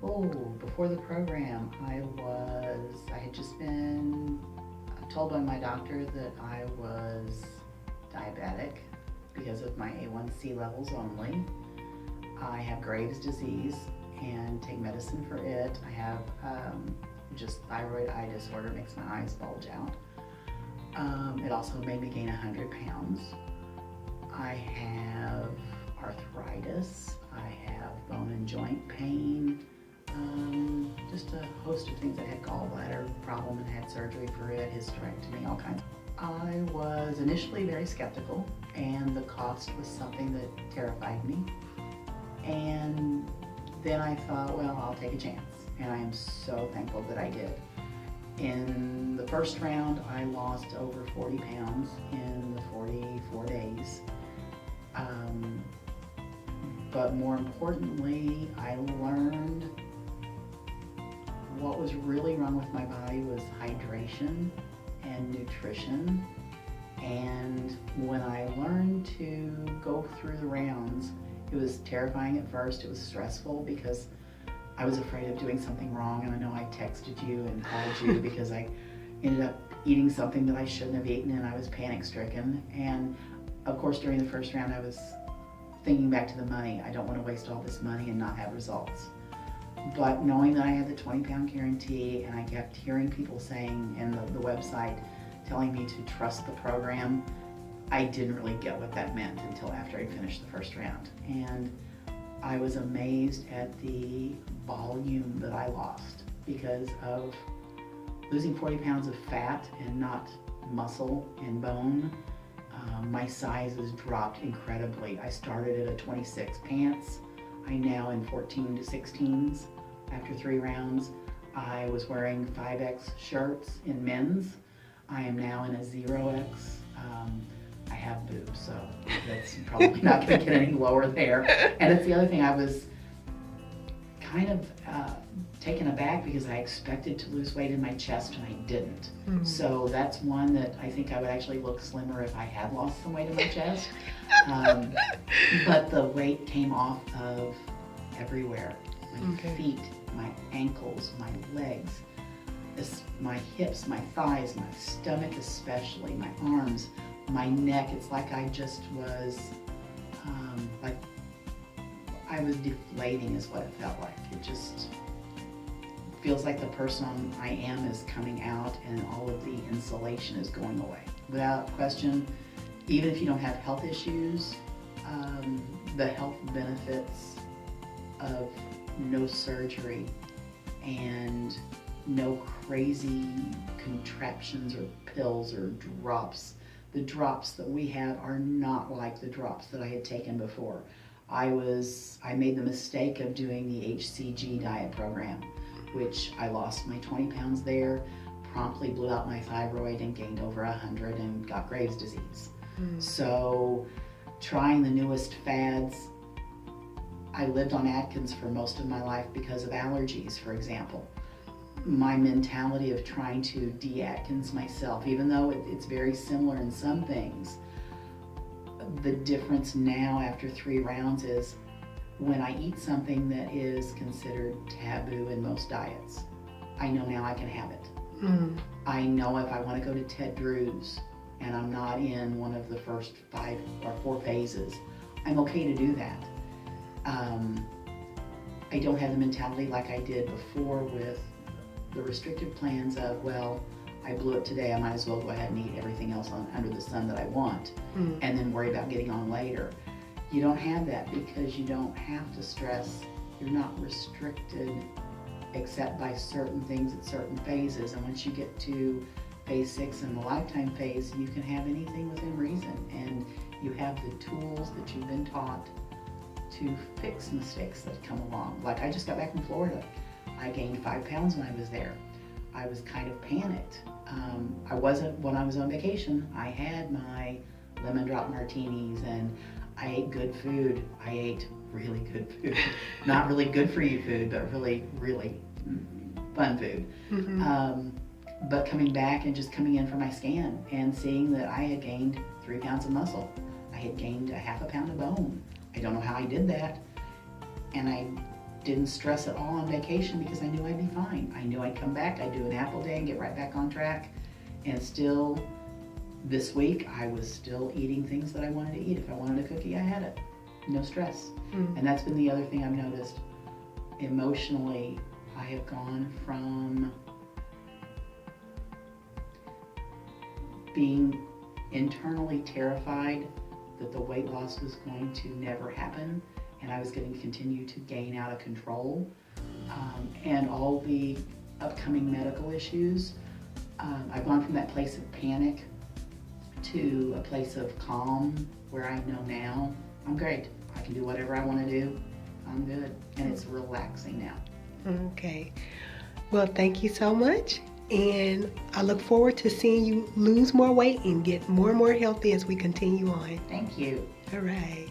Oh, before the program, I had just been told by my doctor that I was diabetic because of my A1C levels only. I have Graves' disease and take medicine for it. I have just thyroid eye disorder, makes my eyes bulge out. It also made me gain 100 pounds. I have arthritis. I have bone and joint pain. Just a host of things. I had gallbladder problem and had surgery for it, hysterectomy, all kinds. I was initially very skeptical, and the cost was something that terrified me. And then I thought, well, I'll take a chance, and I am so thankful that I did. In the first round, I lost over 40 pounds in the 44 days. But more importantly, I learned what was really wrong with my body was hydration and nutrition. And when I learned to go through the rounds, it was terrifying at first. It was stressful because I was afraid of doing something wrong. And I know I texted you and called you because I ended up eating something that I shouldn't have eaten, and I was panic stricken. And of course, during the first round, I was thinking back to the money. I don't want to waste all this money and not have results. But knowing that I had the 20-pound guarantee, and I kept hearing people saying in the website, telling me to trust the program, I didn't really get what that meant until after I finished the first round. And I was amazed at the volume that I lost because of losing 40 pounds of fat and not muscle and bone. My sizes dropped incredibly. I started at a 26 pants. I now in 14 to 16s after 3 rounds. I was wearing 5X shirts in men's. I am now in a 0X. I have boobs, so that's probably not going to get any lower there. And it's the other thing, I was kind of taken aback because I expected to lose weight in my chest and I didn't. Mm-hmm. So that's one that I think I would actually look slimmer if I had lost some weight in my chest. But the weight came off of everywhere. My feet, my ankles, my legs, my hips, my thighs, my stomach especially, my arms, my neck. It's like I just was, like I was deflating is what it felt like. It just feels like the person I am is coming out and all of the insulation is going away. Without question, even if you don't have health issues, the health benefits of no surgery and no crazy contraptions or pills or drops. The drops that we have are not like the drops that I had taken before. I made the mistake of doing the HCG diet program, which I lost my 20 pounds there, promptly blew out my thyroid and gained over 100 and got Graves' disease. So trying the newest fads, I lived on Atkins for most of my life because of allergies, for example. My mentality of trying to de-Atkins myself, even though it's very similar in some things, the difference now after 3 rounds is when I eat something that is considered taboo in most diets, I know now I can have it. I know if I want to go to Ted Drew's and I'm not in one of the first 5 or 4 phases, I'm okay to do that. I don't have the mentality like I did before with the restrictive plans of, well, I blew it today, I might as well go ahead and eat everything else under the sun that I want, and then worry about getting on later. You don't have that because you don't have to stress. You're not restricted except by certain things at certain phases. And once you get to phase 6 and the lifetime phase, you can have anything within reason. And you have the tools that you've been taught to fix mistakes that come along. Like I just got back from Florida. I gained 5 pounds when I was there. I was kind of panicked. I wasn't, when I was on vacation, I had my lemon drop martinis and I ate good food. I ate really good food. Not really good for you food, but really, really fun food. But coming back and just coming in for my scan and seeing that I had gained 3 pounds of muscle. I had gained a half a pound of bone. I don't know how I did that. And I didn't stress at all on vacation because I knew I'd be fine. I knew I'd come back, I'd do an apple day and get right back on track. And still, this week, I was still eating things that I wanted to eat. If I wanted a cookie, I had it. No stress. And that's been the other thing I've noticed. Emotionally, I have gone from being internally terrified that the weight loss was going to never happen and I was going to continue to gain out of control, and all the upcoming medical issues. I've gone from that place of panic to a place of calm where I know now I'm great. I can do whatever I want to do. I'm good. And it's relaxing now. Okay. Well, thank you so much. And I look forward to seeing you lose more weight and get more and more healthy as we continue on. Thank you. All right.